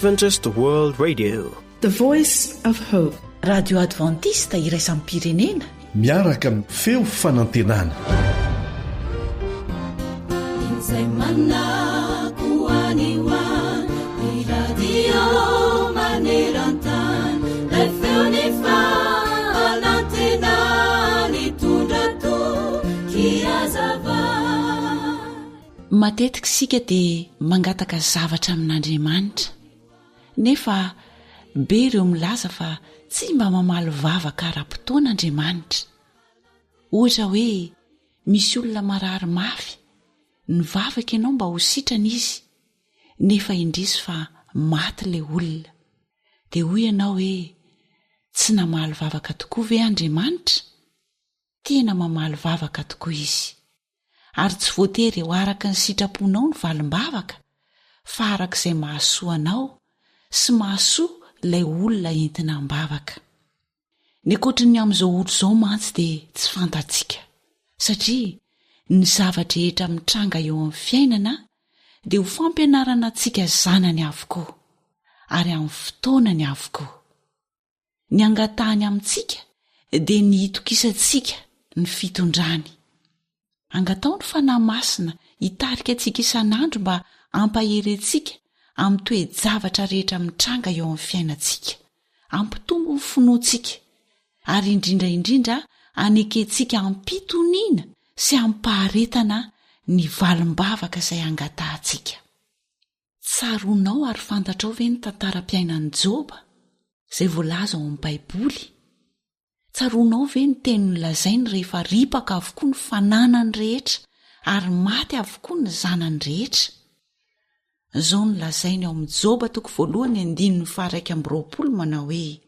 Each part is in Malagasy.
Adventist World Radio, the voice of hope. Radio Adventista iraisam pirenena, miaraka amin'ny feo fanantenana. Matetika sika dia mangataka zavatra amin'Andriamanitra, nefa be ireo milaza fa tsy mba mamaly vavaka ara-potoan'Andriamanitra. Ohatra hoe misy olona marary mafy, ny vavaka ianao mba ho sitrana izy, nefa indrisy fa maty ilay olona. Dia hoy ianao hoe tsy namaly vavaka tokoa ve Andriamanitra? Tena mamaly vavaka tokoa izy. Ary tsy voatery ho araka ny sitraponao ny valim-bavaka, fa arak'izay mahasoa anao sy mahasoa ilay olona entina am-bavaka. Ny ankoatran'ny amin'izao olo izao mantsy dia tsy fantatsika, satria ny zavatra rehetra mitranga eo amin'ny fiainana dia ho fampianarana antsika zanany avokoa, ary amin'ny fotoanany avokoa. Ny angatahany amintsika dia ny hitokisantsika ny fitondrany. Angatao ny fanahy masina hitarika antsika isan'andro mba ampaherentsika amin'ny toe-javatra rehetra mitranga eo amin'ny fiainantsika, ampitombo ny finoantsika, ary indrindra anekentsika ampitoniana sy ampaharetana ny valim-bavaka izay angatahantsika. Tsaronao ary fantatrao ve ny tantaram-piainan'i Joba izay voalaza ao amin'ny Baiboly? Tsaronao ve ny teniny lazainy rehefa ripaka avokoa ny fananany rehetra ary maty avokoa ny zanany rehetra? Izao ny lazainy ao amin'ny Joba 1:1-20 manao hoe: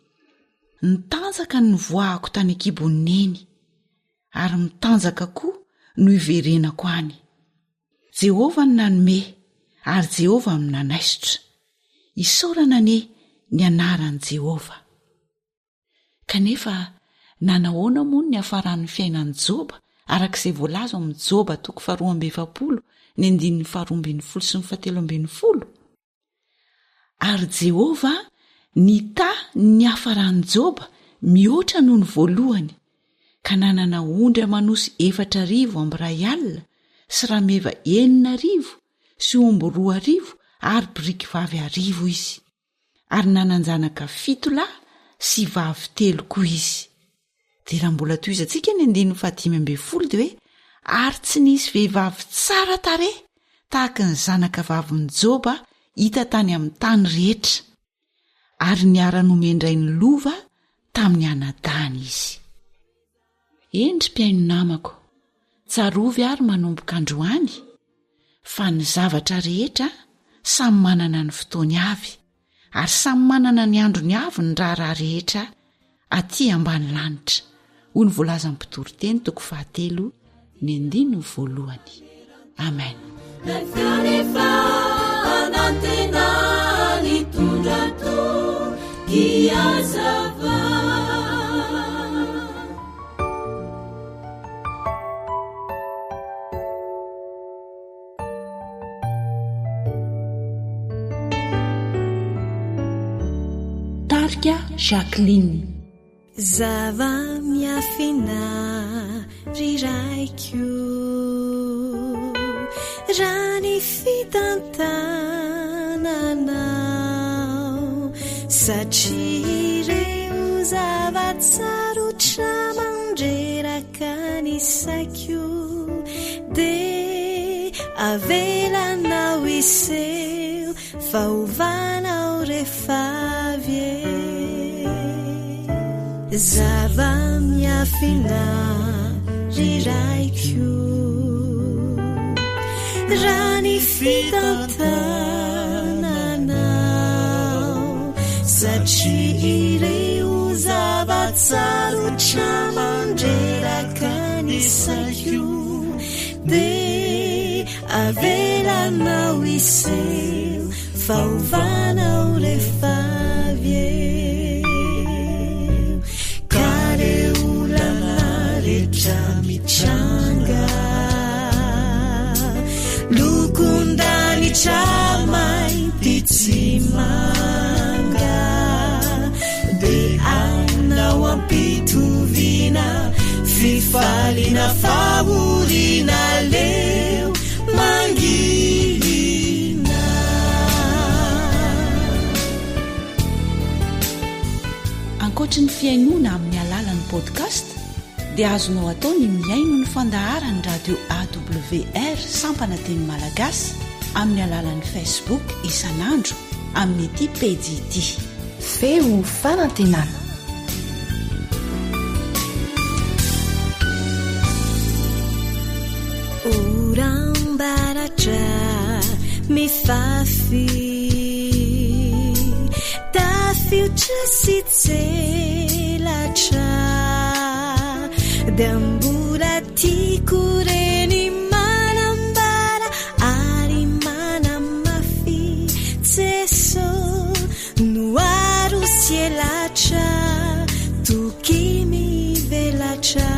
nitanjaka ny voahako tany an-kibon'ny neny, ary mitanjaka koa no iverenako any. Jehovah no nanome, ary Jehovah no nanaisotra. Isaorana anie ny anaran'i Jehovah. Kanefa nanahoana moa ny hafaran'ny fiainan'i Joba arak'izay voalaza amin'ny Joba 2:12-13 Ary Jehovah nita ny hafaran'i Joba mihoatra noho ny voalohany, ka nanana ondry amanosy 4,000 amby 1 alina sy rameva 9,000 sy omby 2,000 ary biriky vavy 1,000 izy, ary nananjanaka 7 lahy sy vavy 3 koa izy. Dia raha mbola toizantsika ny 15 dia hoe, ary tsy nisy vehivavy tsara tarehy tahaka ny zanaka vavin'i Joba hita tany amin'ny tany rehetra, ary niara-nomendray ny lova tamin'ny anadany izy. Endry mpiaino namako, tsarovy ary manomboka androany, fa ny zavatra rehetra samy manana ny fotoany avy, ary samy manana ny androny avy ny raharaha rehetra aty ambany lanitra. Hoy ny voalaza amin'ny mpitoriteny 7:1. Amen. Tarika Jacqueline. Zava miafina riraikyo rany fitantananao, satria ireo zavatsarotra mandreraka ny saikyo de avelanao iseo faovanao refavye. Zava miafina riraikyo rany fitantananao, satria ireo zavatsarotra mandreraka ny saikyo de avelanao iseo faovanao refavye. Mitranga lukundani chamainti titsimanga de anao ampitovina fifalina favorina leo mangina. Ankoatra ny fiainoana amin'ny alalan'ny podcast dia azonao atao ny miaino ny fandaharany radio AWR sampana teny malagasy amin'ny alalan'ny Facebook isanandro amin'ny ity pejy ity feo fanantenana. Orambaratra mifafy tafiotra sy tselatra dambura tiako reny manambara ary manamafy tseso noaro sielatra toky mivelatra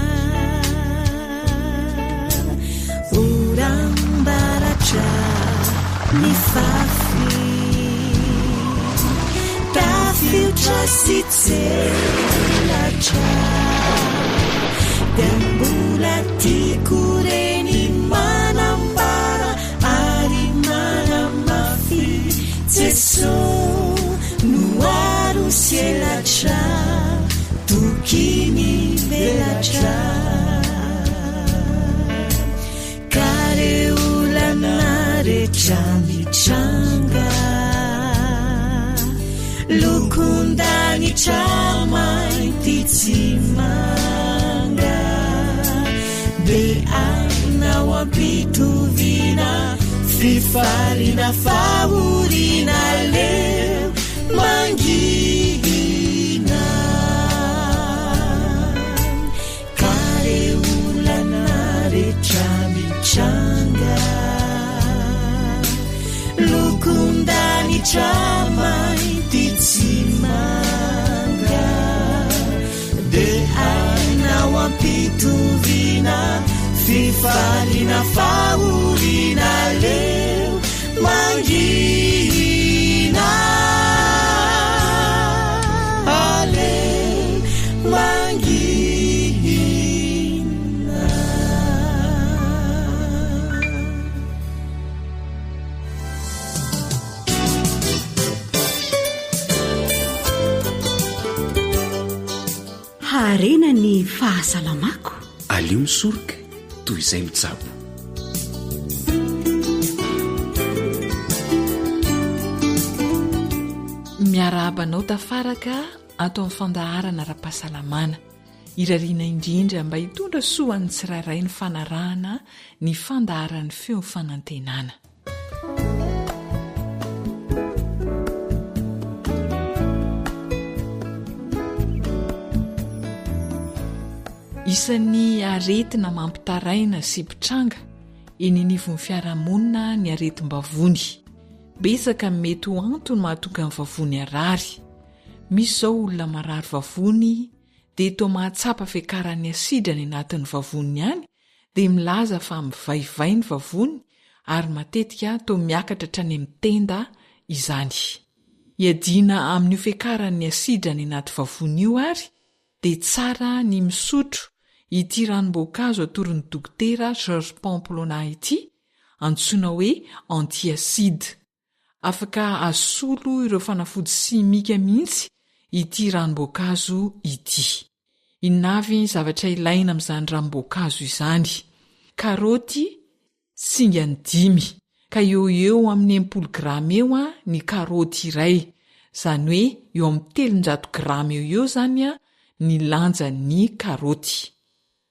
orambaratra mifafy tafiotra sy tselatra dambula tiako reny manambara ary manamafy tseso noaro sielatra toky mivelatra kareolana rehetra mitranga lokondanitra mainty tsy manga de anao ampitovina fifalina favorina leo mangina kareolana rehetra mitranga lokondanitra mainty tsy manga de anao ampitovina fifalina favorina leo mangina aleo mangina. Harena ny fahasalamako alio misoroka toy izay mitsabo. miarabanao tafaraka ato amin'ny fandaharana ra-pahasalamana irariana indrindra mba hitondra soan'ny tsirairay ny fanarahana ny fandaharan'ny feo fanantenana. isan'ny aretina mampitaraina sy pitranga eny anivon'ny fiarahamonina ny aretim-bavony. Besaka mety ho antony mahatonga ny vavony arary. Misy izao olona marary vavony dia toa mahatsapa fiakaran'ny asidra ny anatin'ny vavony ihany dia milaza fa mivaivay ny vavony ary matetika toa miakatra hatrany amin'ny tenda izany. Iadina amin'ny fiakaran'ny asidra ny anaty vavony io ary dia tsara ny misotro ity ranom-boankazo atorin'ny dokotera Georges Pamplona ity antsoina hoe antiacide. Afaka asolo ireo fanafody simika mihitsy ity ranom-boankazo ity. Inavy zavatra ilaina amin'izany ranom-boankazo izany: karaoty singany 5, ka eo amin'ny 80 grama eo ny karaoty iray, izany hoe eo amin'ny 300 grama eo zany ny lanjan'ny karaoty.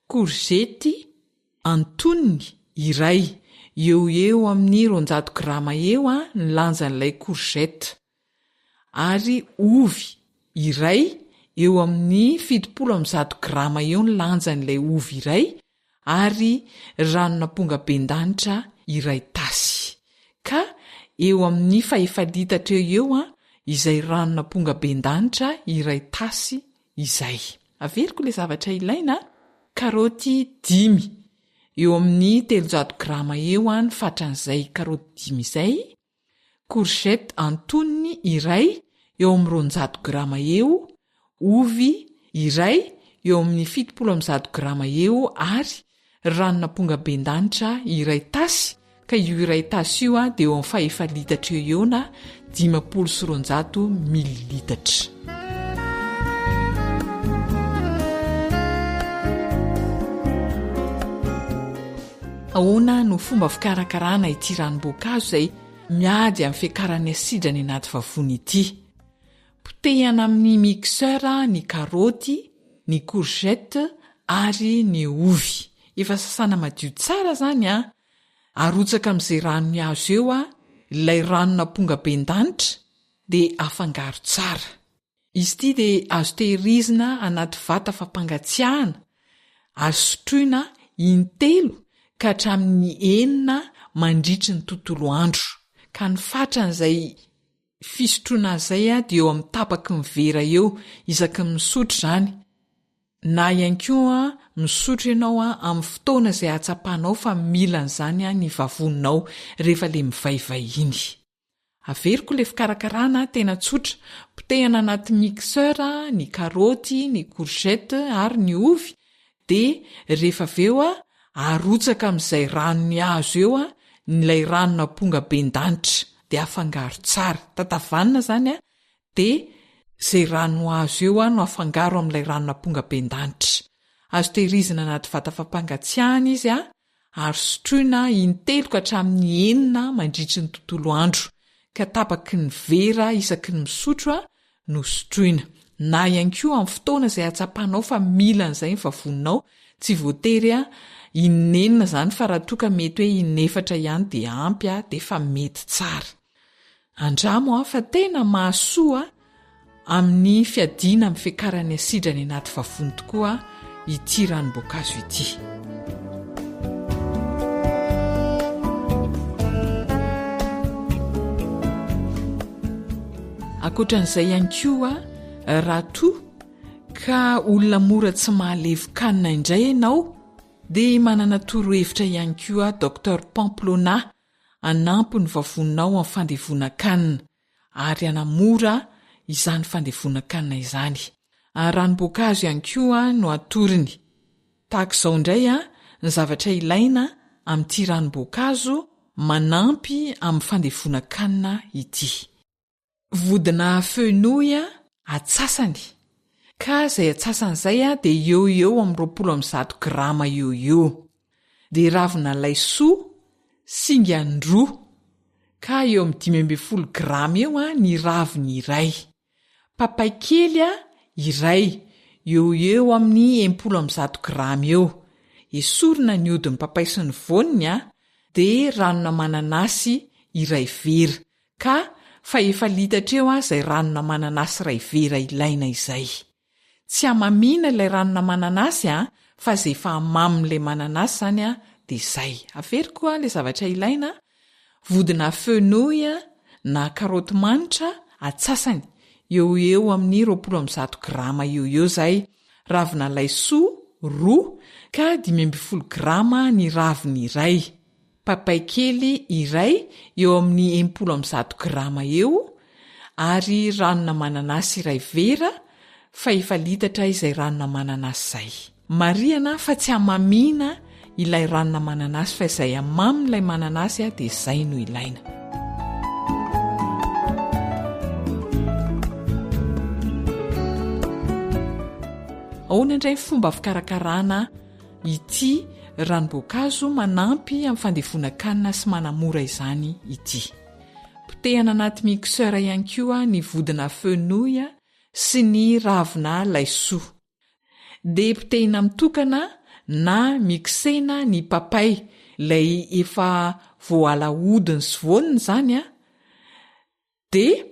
Korzety antoniny iray, eo amin'ny 200 grama eo ny lanjan'ilay korzety. Ary ovy iray eo amin'ny 700 grama eo ny lanjan'ilay ovy iray, ary ranon'ampongabendanitra iray tasy. Ka eo amin'ny 5 litatra eo izay ranon'ampongabendanitra iray tasy izay. Averiko le zavatra ilaina: karaoty 5 eo amin'ny 300 grama eo ny fatran'izay karaoty 5 izay, courgette antoniny iray eo amin'ny 200 grama eo, ovy iray eo amin'ny 70 grama eo ary ranona ampongabendanitra iray tasy, ka io iray tasy io dia eo amin'ny 5 litatra eo na 500 mililitatra. Ahoana no fomba fikarakarana ity ranom-boankazo izay miady amin'ny fiakarany asidrany anaty vavony ity? Potehana amin'ny mixeur ny karaoty, ny courgette ary ny ovy. Efa sasana madio tsara zany arotsaka amin'izay ranony azo eo ilay ranona ampongabendanitra dia afangaro tsara. Izy ity dia azo tehirizina anaty vata fampangatsiahana, azo sotroina intelo ka hatramin'ny 9 mandritry ny tontolo andro. Ka ny fatran'izay fisotroana izay dia eo amin'ny tapaky ny vera eo isaky ny misotro zany. Na ihany koa misotro ianao amin'ny fotoana izay atsapanao fa milan'izany ny vavoninao rehefa le mivaivay iny. Averiko le fikarakarana tena tsotra. Potehana anaty mixeur ny karaoty, ny courgette ary ny ovy, dia rehefa aveo arotsaka amin'izay ranony azo eo nylay ranona ampongabendanitra dia afangaro tsara. Tatavanina zany dia izay rano azo eo no afangaro amin'ilay ranona ampongabendanitra. Azo tehirizina anaty vata fampangatsiahana izy ary sotroina intelo ka hatramin'ny 9 mandritry ny tontolo andro, ka tapaky ny vera isaky ny misotro no sotroina. Na ihany koa amin'ny fotoana izay atsapanao fa milan'izay ny vavoninao, tsy voatery inenina zany fa raha toa ka mety hoe 4 ihany dia ampy dia efa mety tsara. Andramo fa tena mahasoa amin'ny fiadiana amin'ny fiakarany asidrany anaty vavony tokoa ity ranom-boankazo ity. Ankoatran'izay ihany koa raha toa ka olona mora tsy mahalevokanina indray ianao, dia manana torohevitra ihany koa Dr Pamplona anampy ny vavoninao amin'ny fandevonan-kanina ary anamora izany fandevonan-kanina izany. Ranom-boankazo ihany koa no atoriny. Tahaka izao indray ny zavatra ilaina amin'ity ranom-boankazo manampy amin'ny fandevonan-kanina ity. Vodina fenouil atsasany, ka izay atsasany izay dia eo amin'ny 20 grama eo. Dia ravina laisoa singandroa, ka eo amin'ny 15 grama eo ny raviny iray. Papay kely iray eo amin'ny 10 grama eo. Esorina ny hodiny papay sy ny voaniny dia ranona mananasy iray vera, ka 5 litatra eo izay ranona mananasy iray vera ilaina izay. Tsy hamamina ilay ranona mananasy fa izay efa hamamin'ilay mananasy zany dia izay. Averiko ilay zavatra ilaina: vodina fenouil na karaoty manitra atsasany eo amin'ny 20 grama eo izay. Ravina laisoa 2 ka 15 grama ny raviny iray. Papay kely iray eo amin'ny 10 grama eo ary ranona mananasy iray vera, 5 litatra izay ranona mananasy izay. Marihana fa tsy hamamina ilay ranona mananasy fa izay hamamin'ilay mananasy dia izay no ilaina. Ahoana indray fomba fikarakarana ity ranom-boankazo manampy amin'ny fandevonan-kanina sy manamora izany ity? Potehana anaty mixeur ihany koa ny vodina fenouil sy ny ravina laisoa. Dia potehina mitokana na mixena ny papay, ilay efa voala hodiny sy voaniny zany dia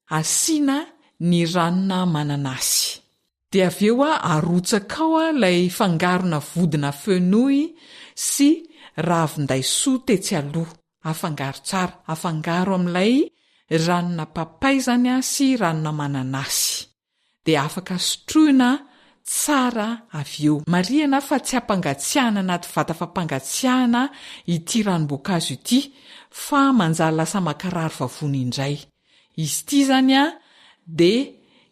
asiana ny ranona mananasy. Dia aveo arotsaka ao ilay fangarona vodina fenouil sy ravin-daisoa tetsy aloha. Afangaro tsara, afangaro amin'ilay ranona papay zany sy ranona mananasy. Dia afaka sotroina tsara avy eo. Marihana fa tsy hampangatsiahana anaty vata fampangatsiahana ity ranom-boankazo ity fa manjary lasa makarary vavony indray. Izy ity zany a de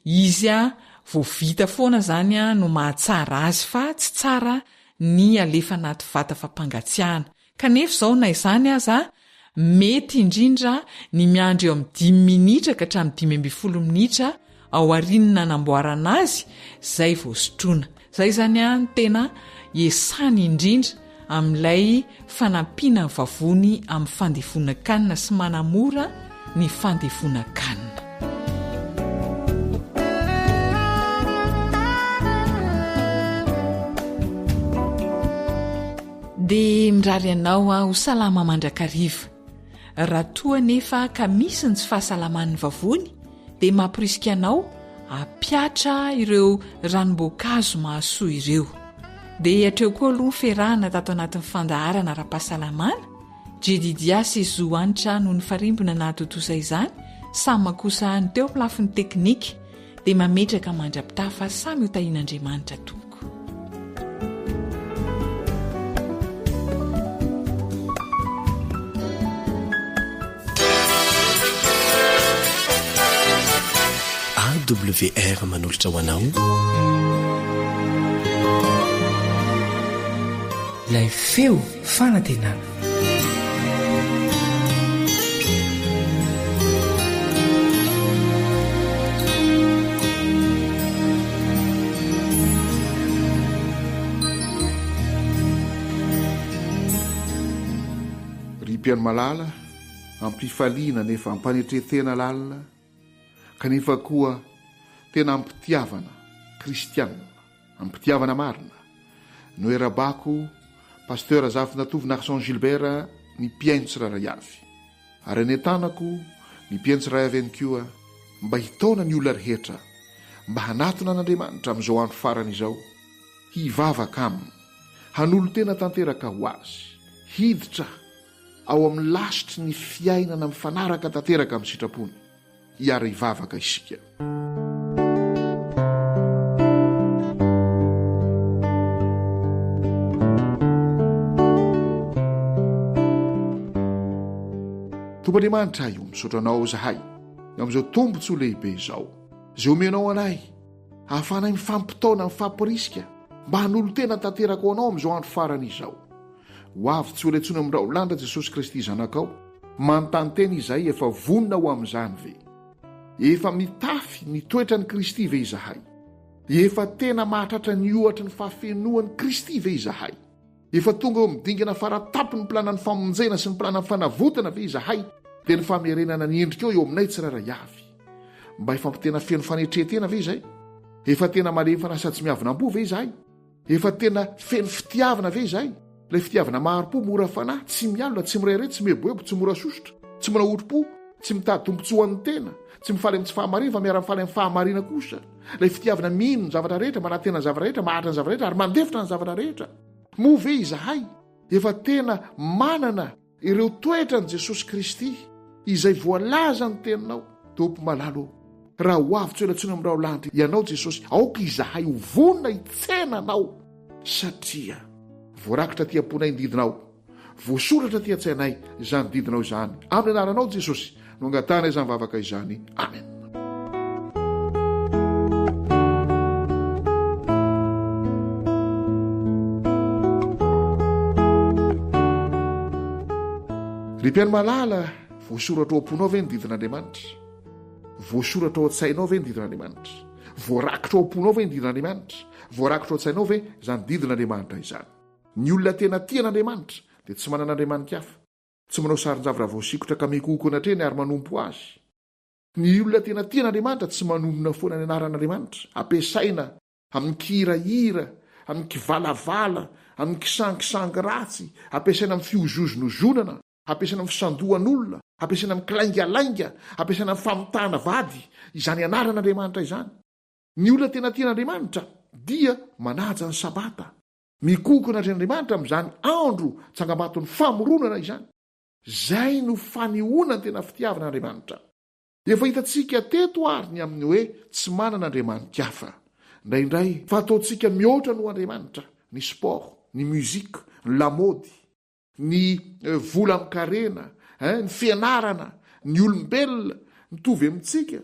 izy a vao vita foana zany a no mahatsara azy fa tsy tsara ny alefa anaty vata fampangatsiahana. Kanefa zao na izany aza mety indrindra ny miandry eo amin'ny 5 minitra ka hatramin'ny 12 minitra ao arinina namboarana azy zay vao sotroina. Zay zany a ny tena esany indrindra amin'ilay fanampiana vavony amin'ny fandevonan-kanina sy manamora ny fandevonan-kanina. Dia mirary ianao ho salama mandrakariva. Raha toa nefa ka misy ny tsy fahasalaman'ny vavony dia mampirisika anao hapiatra ireo ranom-boankazo mahasoa ireo. Dia hatreo koa aloha ferahana tato anatin'ny fandaharana ara-pahasalamana. Jedidia sy zoanitra no ny farimbona nahatotosa izany, samy makosa ny teo plafin'ny teknika dia mametraka mandrapitafa samy ho tahian'Andriamanitra tompoko. AWR manolotra ho anao ilay feo fanantenana. Ry mpiano malala ampifaliana nefa ampanetretena lalina kanefa koa tena ampitiavana kristianina, ampitiavana marina. No erabako pasteur Zafinatov Arson Gilbert ny mpiaino tsiraray avy, ary ny tanako ny mpiaino tsiraray avy ihany koa mba hitaona ny olona rehetra mba hanatona an'Andriamanitra amin'izao andro farany izao, hivavaka aminy, hanolo tena tanteraka ho azy, hiditra ao amin'ny lasitry ny fiainana mifanaraka tanteraka amin'ny sitrapony, hiara hivavaka isika. Tompon'Andriamanitra io misaotra anao zahay amin'izao tombontsoa lehibe izao, izay omenao anay ahafahanay mifampitaona mifampirisika mba hanolo tena tanteraka ho anao amin'izao andro farany izao. Ho avy tsy olentsony amin'irao landra Jesosy Kristy zanakao, manontany teny izahay efa vonona ho amin'izany ve? Efa mitafy ny toetra ny Kristy ve izahay? Efa tena mahatratra ny ohatra ny fahafenoan'ny Kristy ve izahay? Efa tonga eo midingana faratapo ny planany famonjena sy ny planany fanavotana ve izahay? Dia ny famerenana ny endrika eo aminay tsiraray avy. Mba efa tena feno fanetretena ve izahay? Efa tena malemy fanasatsy miavina-po ve izahay? Efa tena feno fitiavana ve izahay? Ilay fitiavana maro-po mora fanahy, tsy mialona, tsy mirairay, tsy miheboebo, tsy mora sosotra, tsy manao otro-po, tsy mitady tombontsoan'ny tena, tsy mifaly amin'ny tsy fahamarina fa miara-mifaly amin'ny fahamarina kosa. Ilay fitiavana mino ny zavatra rehetra, manatena ny zavatra rehetra, mahatra ny zavatra rehetra, ary mandefitra ny zavatra rehetra. Moa ve izahay efa tena manana ireo toetra ny Jesosy Kristy izay voalaza ny teninao? Tompo malalo, raha ho avy tsy oelatsony amin'irao lanitra ianao Jesosy, aoka izahay ho vonona hitsenanao, satria voarakitra ty amponay ny didinao, voasoratra ty an-tsainay izany didinao izany. Amin'ny anaranao Jesosy no angatana izany vavaka izany. Amen. Ry mpiano malala, voasoratra ao am-ponao ve ny didin'Andriamanitra? Voasoratra ao an-tsainao ve ny didin'Andriamanitra? Voarakitra ao am-ponao ve ny didin'Andriamanitra? Voarakitra ao an-tsainao ve izany didin'Andriamanitra izany? Ny olona tena tian'Andriamanitra dia tsy manan'Andriamanitra hafa, tsy manao sarin-javatra voasikotra ka mikoko anatreny ary manompo azy. Ny olona tena tian'Andriamanitra tsy manonona foana ny anaran'Andriamanitra, ampiasaina amin'ny kihirahira, amin'ny kivalavala, amin'ny kisangisangy ratsy, ampiasaina amin'ny fiozozonozonana, ampiasaina amin'ny fisandohan'olona, ampiasaina amin'ny kilaingalainga, ampiasaina amin'ny famotahana vady, izany anaran'Andriamanitra izany. Ny olona tena tian'Andriamanitra dia manaja ny sabata, mikoko anatren'Andriamanitra amin'izany andro tsangamaton'ny famoronana izany. Zay no fanehoana tena fitiavan'Andriamanitra. Efa hitantsika teto ary ny amin'ny hoe tsy manan'Andriamanitra hafa. indraindray fa ataontsika mihoatra no andriamanitra ny sport ny muzika ny lamody ny vola mikarena ny fianarana ny olombelona mitovy amintsika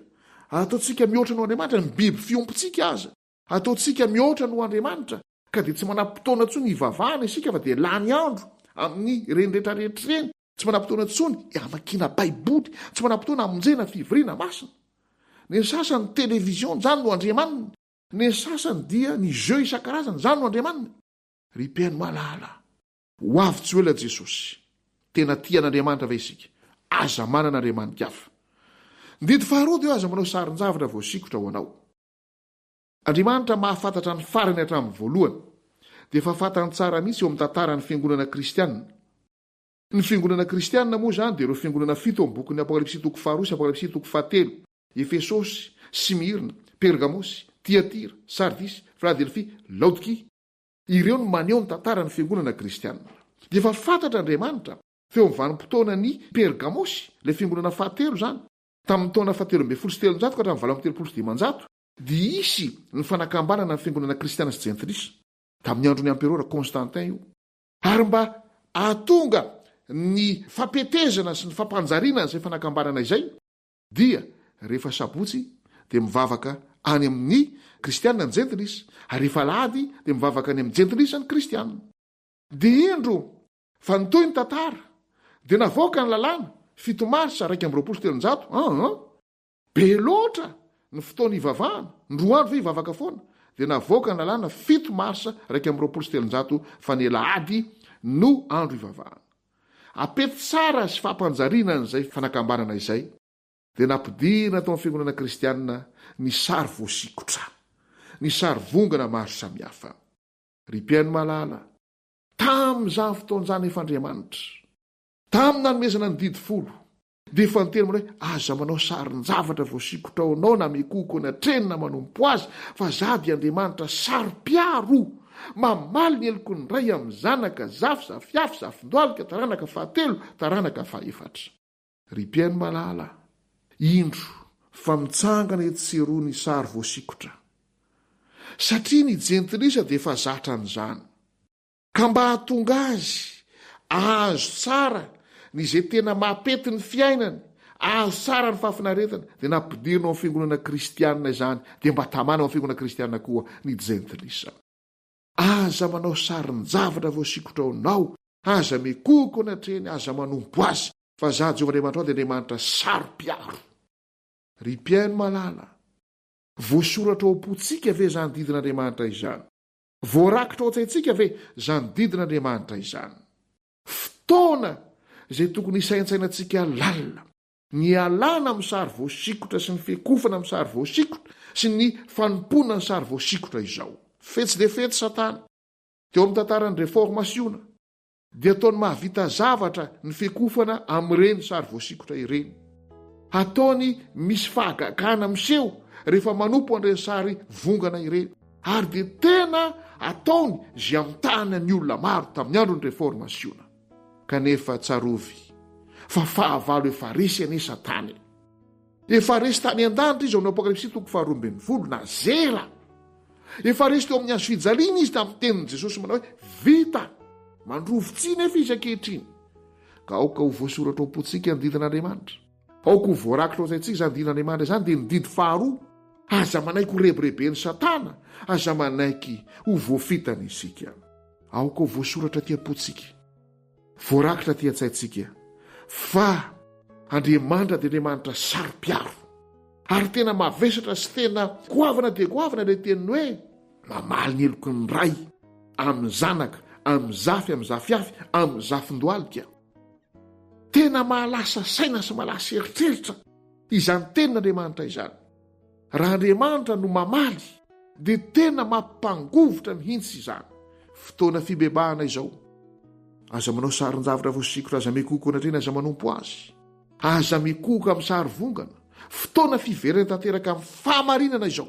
ataontsika mihoatra no andriamanitra ny biby fiompontsika aza ataontsika mihoatra no andriamanitra ka dia tsy manam-potoana ntsony hivavahana isika fa dia lany andro amin'ny reny rehetrarehetra reny tsy manam-potoana ntsony amakina baiboly tsy manam-potoana amonjena fivoriana masina ny sasany televizion zany no andriamanina ny sasany dia ny jeu isan-karazany zany no andriamanina ry mpiaino malala ho avy tsy oela Jesosy tena tian'andriamanitra va isika aza manana andriamanitra hafa ndidi faharoa dia aza manao sarin-javatra voasikotra ho anao andriamanitra mahafantatra ny farany hatramin'ny voalohany dia efa fantany tsara mihitsy eo amin'ny tantaran'ny fiangonana kristianina ny fiangonana kristianina moa zany dia ireo fiangonana fito amin'ny bokin'ny apokalipsy toko 4 sy apokalipsy toko 7 Efesosy, Simirna, Pergamosy, Tiatira, Sardisy, Filadelfia, Laodikia. Ireo no maneho ny tantaran'ny fiangonana kristianina. Dia efa fantatra Andriamanitra feo amin'ny vanim-potoana ny Pergamosy, ilay fiangonana fahatelo zany, tamin'ny taona 777 ka hatramin'ny 735 dia isy ny fanakambanana ny fiangonana kristiana sy jentrisa tamin'ny andron'ny amperora Constantin io. Ary mba ahatonga ny fampetezana sy ny fampanjariana izay fanakambanana izay dia rehefa sabotsy dia mivavaka any amin'ny kristianina ny jentrisa ary rehefa lahady dia mivavaka any amin'ny jentrisa ny kristianina. Dia indro fa nitoy ny tantara dia navoaka ny lalàna 7 Marsa 2 be loatra ny fotoana hivavahana ny roa andro ve hivavaka foana dia navoaka ny lalàna 7 Marsa 2 fa ny lahady no andro hivavahana. Apety tsara sy fampanjariana n'izay fanakambanana izay dia nampidirina tao amin'ny fiangonana kristianina ny sary voasikotra, ny sary vongana maro samihafa. Ry mpiaino malala, tamin'izany fotoan'izany efa Andriamanitra, tamin'ny nanomezana ny didy 10 dia efa niteny manao hoe aza manao sarin-javatra voasikotra ao anao na mikoko na trenina manompo azy fa za dia Andriamanitra saro-piaro mamaly ny eloko ny ray amin'ny zanaka zafy zafiafy zafindoalika taranaka 7 taranaka 4. Ry mpiaino malala, indro fa mitsangana etseroa ny sary voasikotra satria ny jentrisa dia efa zatra n'izany ka mba hahatonga azy ahazo tsara ny izay tena mahapety ny fiainany, ahazo tsara ny fahafinaretana dia nampidirina ao amin'ny fiangonana kristianina izany dia mba tamana ao amin'ny fiangonana kristianina koa ny jentrisa. Aza manao sarin-javatra voasikotra ao anao, aza mikoko anatreny, aza manompo azy fa za Jehovahandriamanitra ao dia Andriamanitra saro-piaro. Ry mpiaino malala, voasoratra ao am-potsika ve zany didin'Andriamanitra izany? Voarakitra ao an-tsaintsika ve zany didin'Andriamanitra izany? Fotoana izay tokony hisaintsainantsika lalina ny alana amin'ny sary voasikotra sy ny fiakofana amin'ny sary voasikotra sy ny fanompona ny sary voasikotra izao. Fetsy dia fetsy Satana teo amin'ny tantaran'ny reformasiona dia ataony mahavita zavatra ny fiakofana amin'ireny sary voasikotra ireny. Ataony misy fahagagana miseho rehefa manompo an'ireny sary vongana ireny. Ary dia tena ataony zay amitahana ny olona maro tamin'ny andron'ny reformasiona. Kanefa tsarovy fa fahavalo efa resy ane Satana. Efa resy tany an-danitra izy ao amin'ny apokalipsy toko 12 na zera. Efa resy teo amin'ny azo fijaliana izy tamin'ny tenin'i Jesosy manao hoe vita, mandrovo-tsia nefa izy ankehitriny. Ka aoka ho voasoratra ao am-potsika ny didin'Andriamanitra, aoka ho voarakitra ao an-tsaintsika zany didin'Andriamanitra zany dia ny didy faharoa. Aza manaiky ho rebireben'ny Satana, aza manaiky ho voafitany isika. Aoka ho voasoratra aty am-potsika, voarakitra aty an-tsaintsika fa Andriamanitra dia Andriamanitra saro-piaro. Ary tena mavesatra sy tena goavana dia goavana ilay teniny hoe mamaly ny eloko ny ray amin'ny zanaka, amin'ny zafy, amin'ny zafiafy, amin'ny zafindoalika. Tena mahalasa saina sy mahalasa eritreritra izany tenin'Andriamanitra izany. Raha Andriamanitra no mamaly dia tena mampangovotra mihitsy izany. Fotoana fibebahana izao, aza manao sarin-javatra voasikotra, aza mikoko anatreny, aza manompo azy, aza mikoko amin'ny sary vongana. Fotoana fiverana tanteraka amin'ny fahamarinana izao,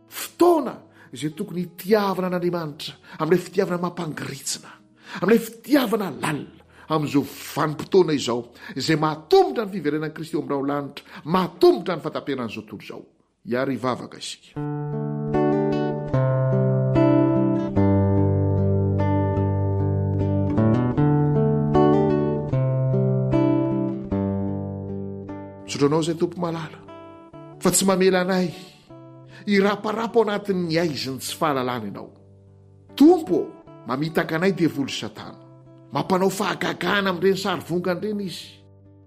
fotoana izay tokony hitiavana an'Andriamanitra amin'ilay fitiavana mampangiritsina, amin'ilay fitiavana lalina amin'izao vanim-potoana izao izay mahatombotra ny fiverenan'i Kristy eo amin'irao lanitra, mahatombotra ny fahatapenan'izao tontolo izao. Iary hivavaka isika. misotranao izay tompo malala fa tsy mamela anay iraparapo anatin'ny aiziny tsy fahalalana ianao. Tompo mamitaka anay devolo satana, mampanao fahagagana amin'ireny sarivongana ireny izy,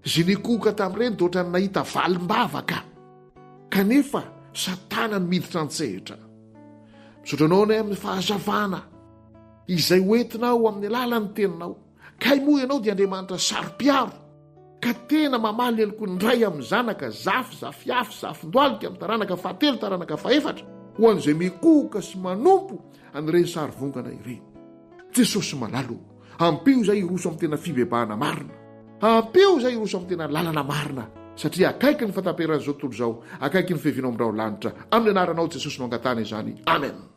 zy nikoka tamin'ireny dia ohatrany nahita valim-bavaka kanefa satana ny miditra an-tsehitra. Misotranao anay amin'ny fahazavana izay hoentinao amin'ny alalan'ny teninao, kay moa ianao dia Andriamanitra saro-piaro ka tena mamaly eloko ndray amin'ny zanaka zafiafy zafin-doalika amin'ny taranaka fahatelo taranaka faefatra ho an'izay mikoka sy manompo an'ireny sarivongana ireny. Jesosy malalo, ampio izay iroso amin'ny tena fibebahana marina, ampio izay iroso amin'ny tena lalana marina, satria akaiky ny fataperan'izao tontolo izao, akaiky ny fihevinao amin'irao lanitra, amin'ny anaranao Jesosy mangatana izany, amen.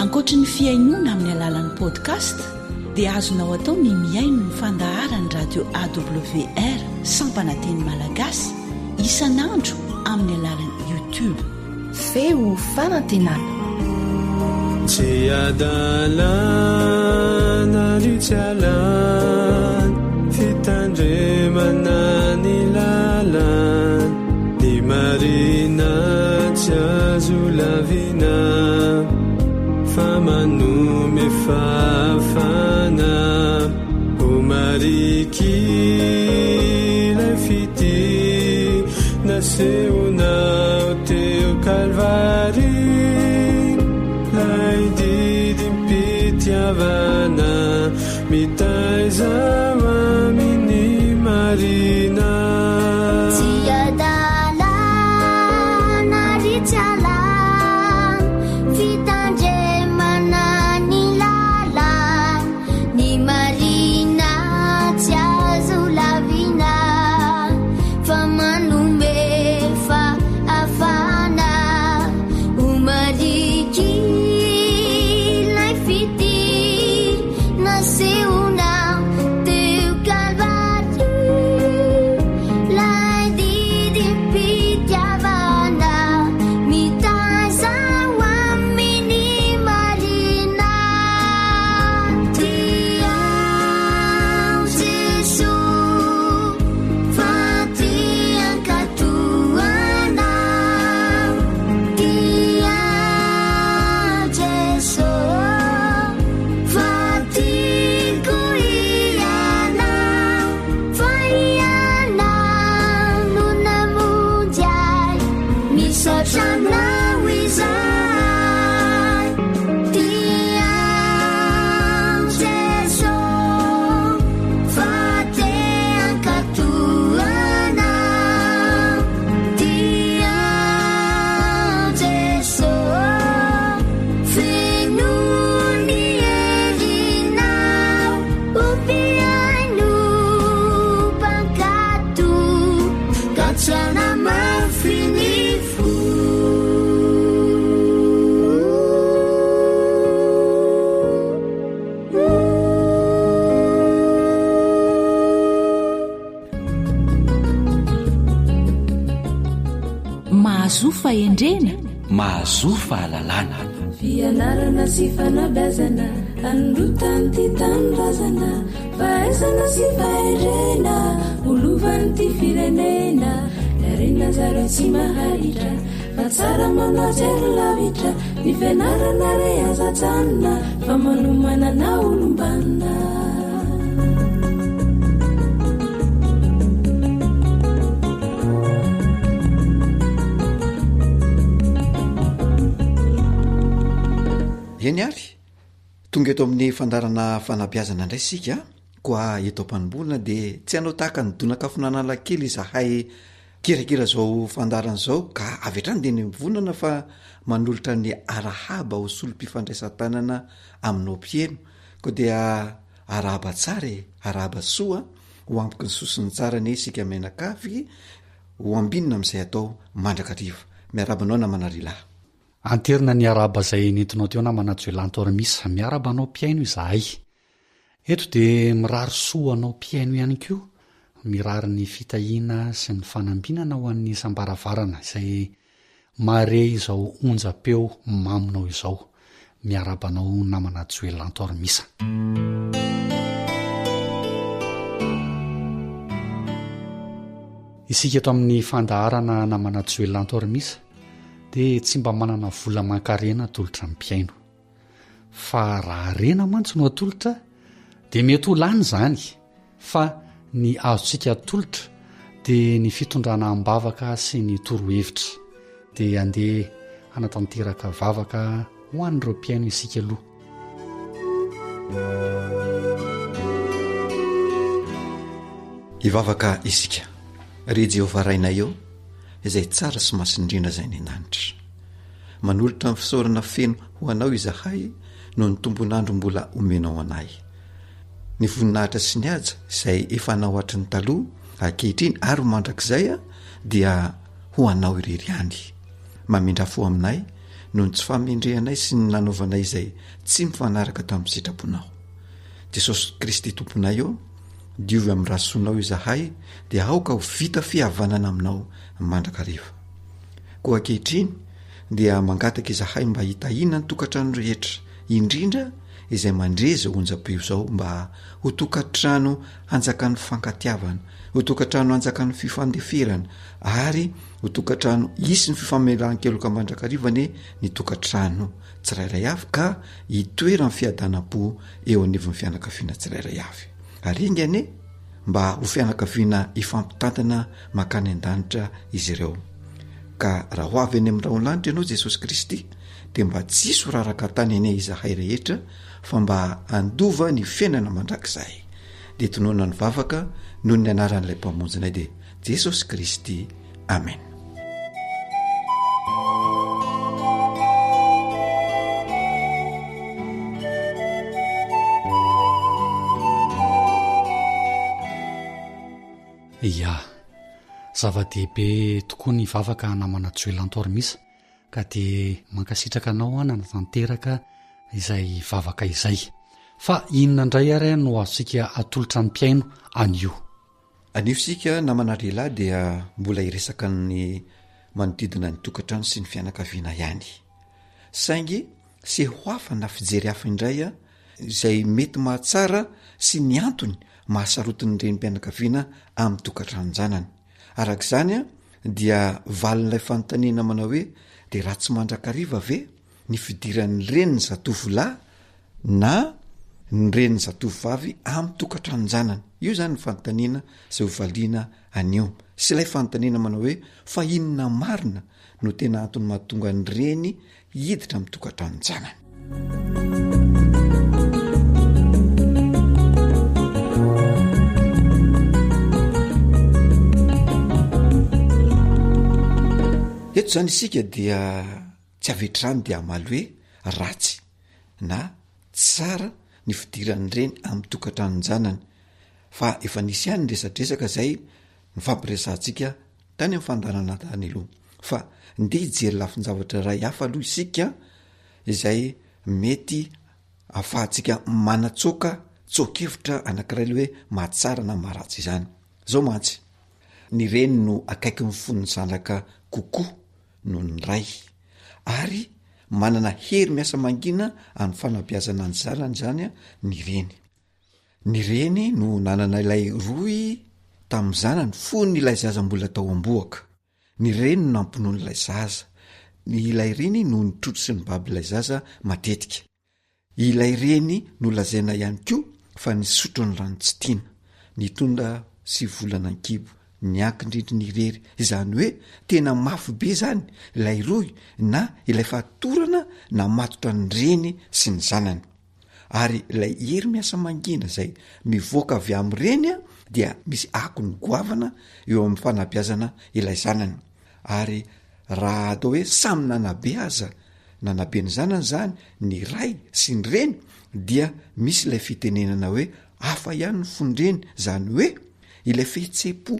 Ankoatry ny fiainona amin'ny alalan'ny podcast dia azonao atao ny miaino ny fandaharany radio AWR sampananteny malagasy isan'andro amin'ny alalan'ny YouTube. Feo fanantenana. Tiadalana ritialan fitandremana ny lalan ny marina tsy azo lavina fa manome fafana o marikilay fity nasehonao teo kalvari lay didimpitiavana mitaiza mamini marina Be mahazo fahendrena, mahazo fahalalana. fianarana sy fanabazana anrotany ty tanorazana fahaizana sy fahendrena olovany ty firenena arena zaro tsy maharitra fa tsara manajery lavitra ny fianarana re azatsanina fa manomanana olombanina. eny ary tonga eto amin'ny fandarana fanabiazana indray sika koa eto am-panombolina dia tsy hanao tahaka ny donakafinanala kely izahay kirakira zao fandarana zao ka avy hatrany dia ny mivonana fa manolotra ny arahaba ho solom-pifandraisan-tanana aminao mpieno koa dia arahaba tsara arahaba soa ho ampiky ny sosiny tsara ny sika menakafy ho ambinina amin'izay atao mandrakariva miarabanao namanarila anterina ny araba izay nentinao teo namana joelantormisa miarabanao mpiaino izahay eto dia mirary soa anao mpiaino ihany koa mirary ny fitahiana sy ny fanambinana ho an'ny sambaravarana izay mare izao onja-peo maminao izao miarabanao namana joelantormisa. isika eto amin'ny fandaharana namana joelantormisa dia tsy mba manana vola mankarena atolotra mpiaino fa raha rena mantsy no atolotra dia mety ho lany izany fa ny azontsika atolotra dia ny fitondrana am-bavaka sy ny torohevitra dia andeha anatanteraka vavaka ho an'ireo mpiaino isika aloha. hivavaka isika ry Jehovah rainay eo izay tsara sy masindrina izay ny ananitra manolotra ny fisaorana feno ho anao izahay no ny tombonandro mbola omenao anay ny voninahitra sy ny aja izay efa anao hatry ny taloha ankehitriny ary ho mandrakizay dia ho anao irery any mamindrafo aminay no ny tsy famendrehanay sy ny nanaovanay izay tsy mifanaraka tamin'ny sitraponao. Jesosy Kristy tomponay eo diovy amin'ny rasonao izahay dia aoka ho vita fihavanana aminao mandrakariva koa ankehitriny dia mangataka izahay mba hitahina ny tokantrano rehetra indrindra izay mandreza onjam-peo zao mba ho tokantrano hanjakan'ny fankatiavana ho tokantrano hanjakan'ny fifandeferana ary ho tokantrano isy ny fifamelan-keloka mandrakarivany ny tokantrano tsirairay avy ka hitoerany fiadanam-po eo anivon'ny fianakaviana tsirairay avy ary ingany mba ho fianakaviana ifampitantana makany an-danitra izy ireo ka raha ho avy any amin'ny raolanitra ianao Jesosy Kristy dia mba tsisy ho raraka tany eny izahay rehetra fa mba andova ny fiainana mandrakizay dia tonoana ny vavaka noho ny anaran'ilay mpamonjinay dia Jesosy Kristy amen. ia zava-dehibe tokoa ny vavaka namana joelantormisa ka dia mankasitraka anao nanatanteraka izay vavaka izay fa inona indray ary no azontsika atolotra ny mpiaino anio aniosika namana lehilahy dia mbola iresaka ny manodidina ny tokantrano sy ny fianakaviana ihany saingy sy ho hafa na fijery hafa indray izay mety mahatsara sy ny antony mahasarotiny reny mpianakaviana amin'ny tokantranonjanany arak'izany dia valin'ilay fanontaniana manao hoe dia raha tsy mandrakariva ve ny fidiran'ny reniny zatovolahy na ny reniny zatovovavy amin'ny tokantranonjanany io zany ny fanontaniana izay hovaliana anio sy ilay fanontaniana manao hoe fa inona marina no tena antony mahatonga ny reny hiditra amin'ny tokantranonjanany. eto zany isika dia tsy avetrany dia amaly hoe ratsy na tsara ny fidiran'ny reny amin'ny tokantranonjanany fa efa nisy ihany ny resadresaka izay ny fampiresantsika tany amin'ny fandarana tany aloha fa ndeha hijery lafin-javatra ray hafa aloha isika izay mety ahafahantsika manatsoaka tsokevitra anankiray le hoe mahatsara na maharatsy izany zao mantsy ny reny no akaiky ny fon'ny zanaka kokoa no ny ray ary manana hery miasa mangina amin'ny fanabeazana ny zanany zany a ny reny no nanana ilay roy tamin'ny zanany fony ilay zaza mbola tao amboaka ny reny no nampinoana ilay zaza ilay reny no nitrotro sy ny baby ilay zaza matetika ilay reny no lazaina ihany koa fa nisotro ny rano tsy tiana nitondra sy volana ankibo ny ankindrindry ny rery izany hoe tena mafy be zany ilay roy na ilay fatorana na matotra ny reny sy ny zanany ary ilay hery miasa mangina zay mivoaka avy amin'ny reny a dia misy ako ny goavana eo amin'ny fanabeazana ilay zanany ary raha atao hoe samy nanabe aza nanabe ny zanany zany ny ray sy ny reny dia misy ilay fitenenana hoe hafa ihany ny fondreny zany hoe ilay fihetse-po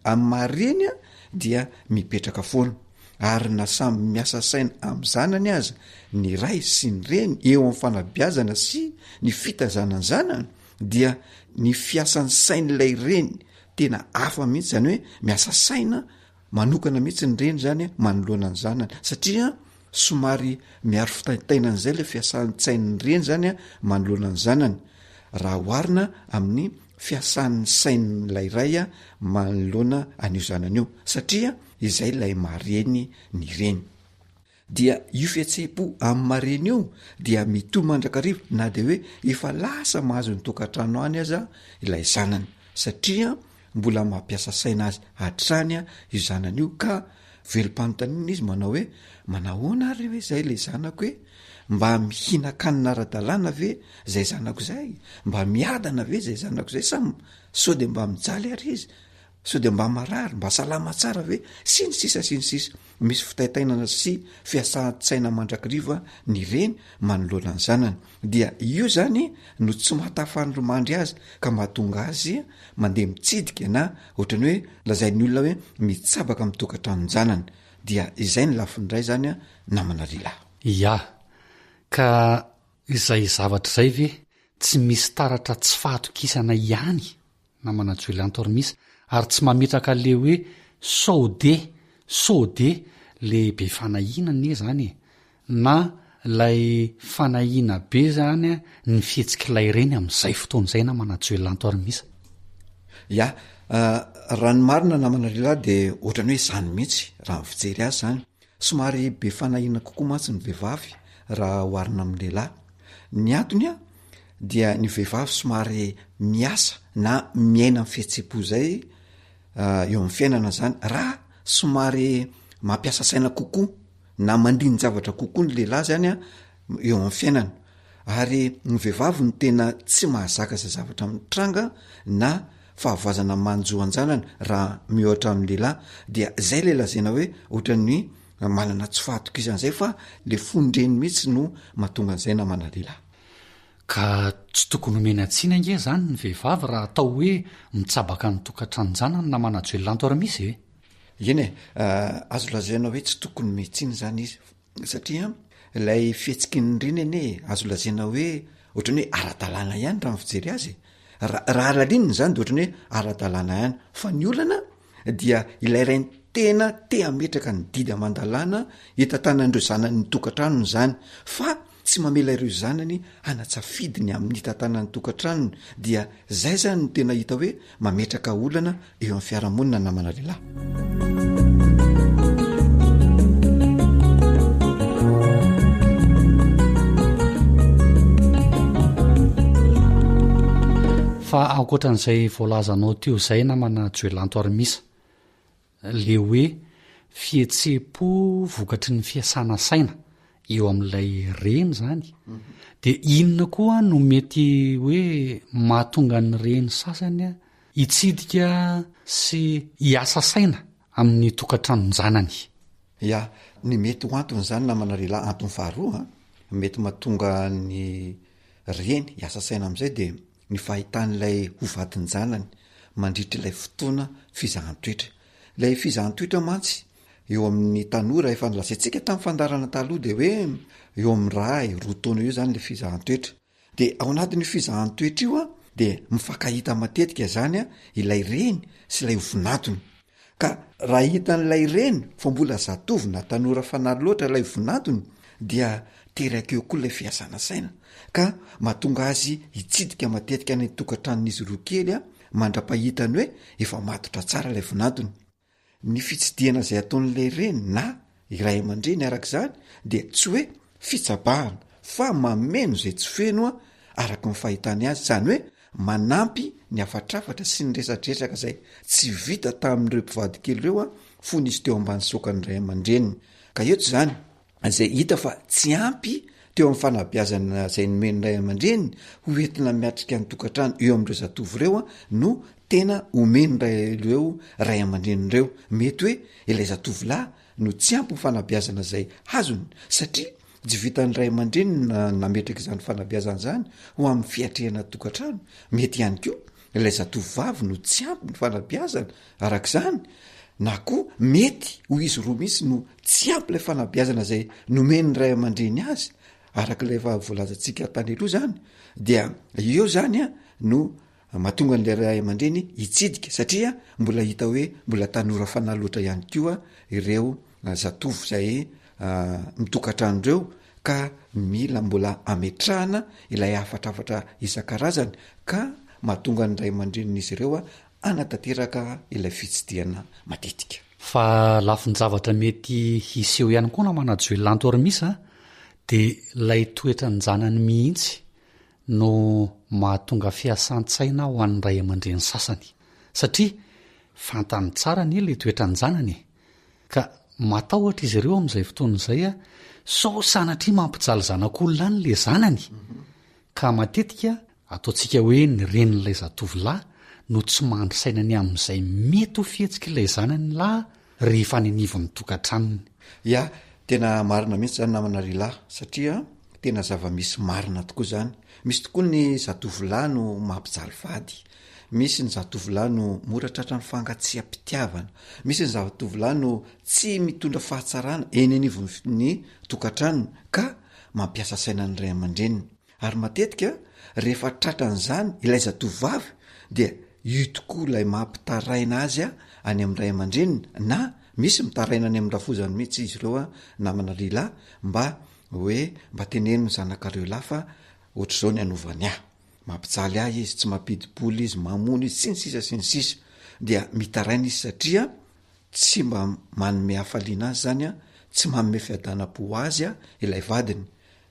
amin'ny mareny a dia mipetraka foana ary na samy miasa saina amin'ny zanany aza ny ray sy ny reny eo amin'ny fanabeazana sy ny fitazanany zanany dia ny fiasan'ny sain'ilay reny tena hafa mihitsy zany hoe miasa saina manokana mihitsy ny reny zany manoloana ny zanany satria somary miaro fitaitainan'izay le fiasan'ny sain'ny reny zany a manoloana ny zanany raha oharina amin'ny fiasan'ny sain'ilay ray a manoloana an'io zanany io satria izay lay mareny ny reny dia io fihetse-po amin'ny mareny io dia mito mandrakarivo na de hoe efa lasa mahazo ny tokantrano any aza ilay zanany satria mbola mampiasa saina azy hatrany a io zanany io ka velom-panotanina izy manao hoe manahoana ary hoe zay le zanako hoe mba mihina-kanina ara-dalàna ve zay zanako zay mba miadana ve zay zanako zay sa so de mba mijaly ary izy so de mba marary mba salama tsara ve sy ny sisa misy fitaitainana sy fiasan-tsaina mandrakiriva ny reny manoloana ny zanany dia io zany no tsy mahatafanyromandry azy ka mahatonga azy mandeha mitsidika na ohatrany hoe lazain'ny olona hoe mitsabaka mitokatranony zanany dia izay ny lafindray zany a namana rila ya ka izay zavatra zay ve tsy misy taratra tsy fahatokisana ihany namana joelantormisa ary tsy mametraka le hoe sode le be fanahina ne zany na lay fanahina be zany ny fihetsikailay reny amin'izay fotoan'izay namana joelantormisa ya ranomarina namana rila de ohatrany hoe zany mihitsy raha mifijery azy zany somary be fanahina kokoa matsy ny vehivavy raha oharina amin'ny lehilahy ny antony a dia ny vehivavy somary miasa na miaina amin'ny fihetse-po zay eo amin'ny fiainana zany raha somary mampiasa saina kokoa na mandiny zavatra kokoa ny lehilahy zany a eo amin'ny fiainana ary ny vehivavy ny tena tsy mahazaka zay zavatra mitranga na fahavazana manjoanjanany raha mihoatra amin'ny lehilahy dia zay le lazena hoe ohatrany manana tsy fahatokizan'izay fa le fondreny mihitsy no mahatonga an'izay namana lehilahy ka tsy tokony omena tsina nge zany ny vehivavy raha atao hoe mitsabaka ny tokantranonjanany namana joelantormisy eny azo lazaina hoe tsy tokony mihitsiny zany izy satria ilay fihetsiki-ny reny ene azo lazaina hoe ohatrany hoe ara-dalàna ihany raha mifijery azy raha lalininy zany de ohatrany hoe ara-dalàna ihany fa ny olana dia ilay rainy tena te ametraka ny didy aman-dalàna hitantanan'ireo zanany ny tokantranony zany fa tsy mamela ireo zanany anatsafidiny amin'ny hitantanany tokantranony dia zay zany no tena hita hoe mametraka olana eo amin'ny fiarahamonina namana lehilahy fa ankoatran'izay voalazanao teo zay namana joelantormisa le hoe fihetse-po vokatry ny fiasana saina eo amin'ilay reny zany de inona koa no mety hoe mahatonga ny reny sasany a hitsidika sy hiasa saina amin'ny tokantranony zanany ya ny mety ho antony zany namana lehilahy antony faharoa mety mahatonga ny reny hiasa saina amin'izay de ny fahitan'ilay hovadiny zanany mandritra ilay fotoana fizahan-toetra ilay fizahan-toetra mantsy eo amin'ny tanora efa nylazaintsika tamin'ny fandarana taloha de hoe eo amin'ny ray roa taona eo zany le fizahan-toetra de ao anatin'ny fizahan-toetra io a de mifankahita matetika zany a ilay reny sy ilay hovinatony ka raha hitan'ilay reny fa mbola zatovy na tanora fanahy loatra ilay vonatony dia teraka eo koa ilay fiasana saina ka mahatonga azy hitsidika matetika ny tokantranon'izy roa kely a mandra-pahitany hoe efa matotra tsara ilay vonatony. Ny fitsidiana izay ataon'ilay reny na iray aman-dreny arak'izany dia tsy hoe fitsabahana fa mameno izay tsy feno a araka ny fahitany azy, zany hoe manampy ny afatrafatra sy ny resadresaka izay tsy vita tamin'ireo mpivady kely ireo a fony izy teo ambany saokany ray aman-dreniny. Ka eto zany izay hita fa tsy ampy teo amin'ny fanabeazana izay nomeny ray aman-dreniny ho entina miatrika ny tokantrano eo amin'ireo zatovy ireo a no tena omeny ireo ray aman-drenin'ireo. Mety hoe ilay zatovy lahy no tsy ampy ny fanabeazana izay hazony satria tsy vitan'ny ray aman-dreny nametraka izany fanabeazana zany ho amin'ny fiatrehana tokantrano. Mety ihany koa ilay zatovy vavy no tsy ampy ny fanabeazana arak'izany, na koa mety ho izy roa misy no tsy ampy ilay fanabeazana izay nomeny ray aman-dreny azy araka ilay voalazantsika tany aloha zany, dia eo zany a no mahatonga n'ilay ray aman-dreny hitsidika satria mbola hita hoe mbola tanora fanahy loatra ihany koa ireo zatovy izay mitokantrano ireo ka mila mbola ametrahana ilay afatrafatra isan-karazany ka mahatonga ny ray aman-drenin'izy ireo a anatanteraka ilay fitsidiana matetika. Fa lafiny zavatra mety hiseho ihany koa na manajoelanto arymisa dia lay toetra ny janany mihitsy no mahatonga fiasan-tsaina ho an'ny ray aman-dreny sasany satria fantany tsara ny ilay toetra ny janany ka matahotra izy ireo amin'izay fotoan'izay a sao sanatria mampijaly zanak'olona any le zanany ka matetika ataontsika hoe ny renin'ilay zatovolahy no tsy mandry sainany amin'izay mety ho fihetsika ilay zanany lahy rehefa nynivon'ny tokantranony. Ya tena marina mihitsy zany namana rylahy satria tena zava-misy marina tokoa zany. Misy tokoa ny zatovolahy no mampijaly vady, misy ny zatovolahy no mora tratra ny fangatsiam-pitiavana, misy ny zatovolahy no tsy mitondra fahatsarana eny anivon'ny tokantrano ka mampiasa sainany ray aman-dreniny. Ary matetika rehefa tratran'izany ilay zatovavy dia io tokoa ilay mampitaraina azy a any amin'ny ray aman-dreniny, na misy mitaraina any amin'ny rafozany mihitsy izy ireo a namana rylahy mba teneno ny zanakareo lahy fa ohatr'izao ny anovany ahy, mampijaly ahy izy, tsy mampidi-boly izy, mamono izy, sy ny sisa dia mitaraina izy satria tsy mba manome hafaliana azy zany a, tsy manome fiadanam-po azy a ilay vadiny,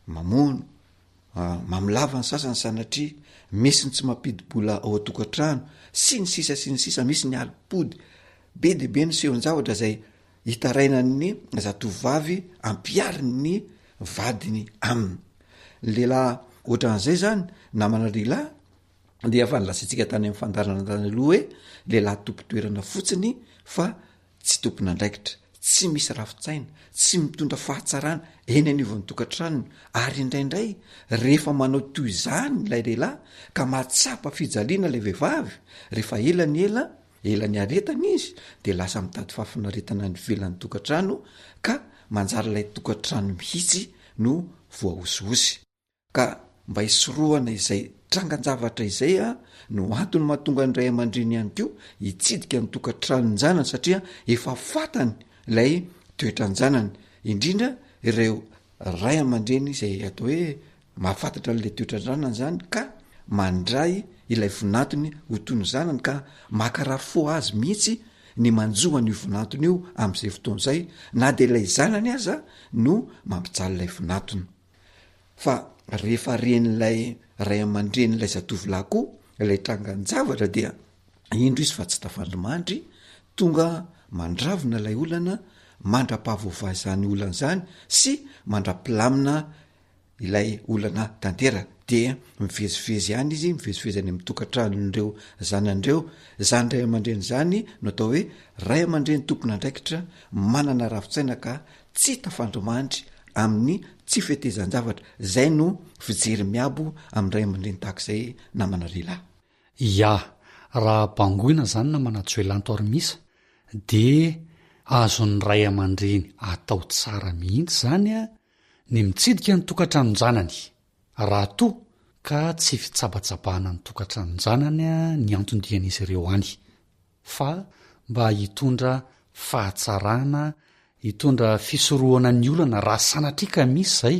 mamono mamilava ny sasany sanatria misy ny tsy mampidi-bola ao an-tokantrano sy ny sisa, misy ny alipody be de be ny sehon-javatra izay hitarainany zatovavy ampiariny ny vadiny aminy. Lehilahy ohatran'izay zany namana rylahy dia efa nilasantsika tany amin'ny fandarana tany aloha hoe lehilahy tompo-toerana fotsiny fa tsy tompona andraikitra, tsy misy rafitsaina, tsy mitondra fahatsarana eny anivon'ny tokantranony, ary indraindray rehefa manao toy izany ilay lehilahy ka mahatsapa fijaliana ilay vehivavy rehefa elany aretana izy dia lasa mitady fahafinaretana ny velan'ny tokantrano ka manjary ilay tokantrano mihitsy no voahosihosy. Ka mba hisorohana izay trangan-javatra izay a no antony mahatonga ny ray aman-dreny ihany koa hitsidika ny tokantranony janany satria efa fatany ilay toetran-janany, indrindra ireo ray aman-dreny izay atao hoe mahafantatra n'ilay toetran-janany zany ka mandray ilay vonatony ho toy ny zanany ka makarary fo azy mihitsy ny manjoany io vonatony io amin'izay fotoan'izay, na dia ilay zanany aza no mampijaly ilay vonatony. Fa rehefa ren'ilay ray aman-dreny ilay zatovolahy koa ilay trangan-javatra dia indro izy fa tsy tafandrimandry, tonga mandravona ilay olana, mandra-pahavaovà izany olana zany sy mandra-pilamina ilay olana tantera dia mivezivezy ihany izy, mivezivezy any amin'ny tokantranon'ireo zanan'ireo. Zany ray aman-dreny zany no atao hoe ray aman-dreny tompona andraikitra, manana rafitsaina ka tsy tafandrimandry amin'ny tsy fetezan-javatra. Zay no fijery miabo amin'ny ray aman-dreny tahak'izay namana rylahy. Ya, raha bangoina zany na manajoelanto arymisa dia azon'ny ray aman-dreny atao tsara mihitsy zany a ny mitsidika ny tokantranonjanany raha toa ka tsy fitsabatsabahana ny tokantranonjanany a ny antondian'izy ireo any, fa mba hitondra fahatsarana, hitondra fisoroana ny olana raha sanatrika misy zay,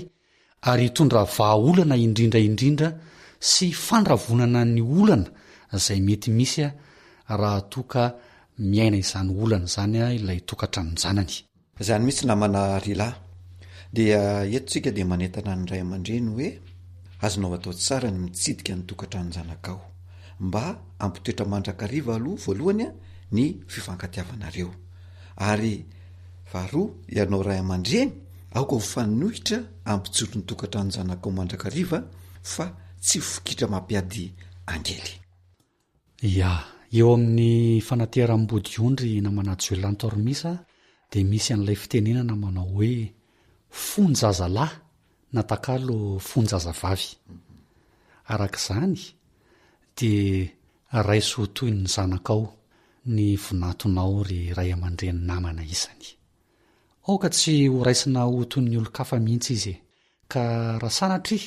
ary hitondra vahaolana indrindraindrindra sy fandravonana ny olana zay mety misy raha toka miaina izany olana zany ilay tokatranonjanany. Zany mihitsy namana rila dia etontsika dia manentana ny ray aman-dreny hoe azonao atao tsara ny mitsidika ny tokatranonjanakao mba ampitoetra mandrakariva aloha voalohany ny fifankatiavanareo, ary faharoa ianao ray aman-dreny aoka ho fanohitra ampitsotro ny tokatranonjanakao mandrakariva fa tsy fokitra mampiady angely. Ya, eo amin'ny fanateram-body ondry namana Joelantormisa dia misy an'ilay fitenenana manao hoe fonjazalahy natakalo fonjazavavy. Arak'izany dia raiso toy ny zanakao ny vinatonao ry ray aman-dreny namana isany. Aoka tsy ho raisina ho toy ny olo-kafa mihitsy izy, ka raha sanatry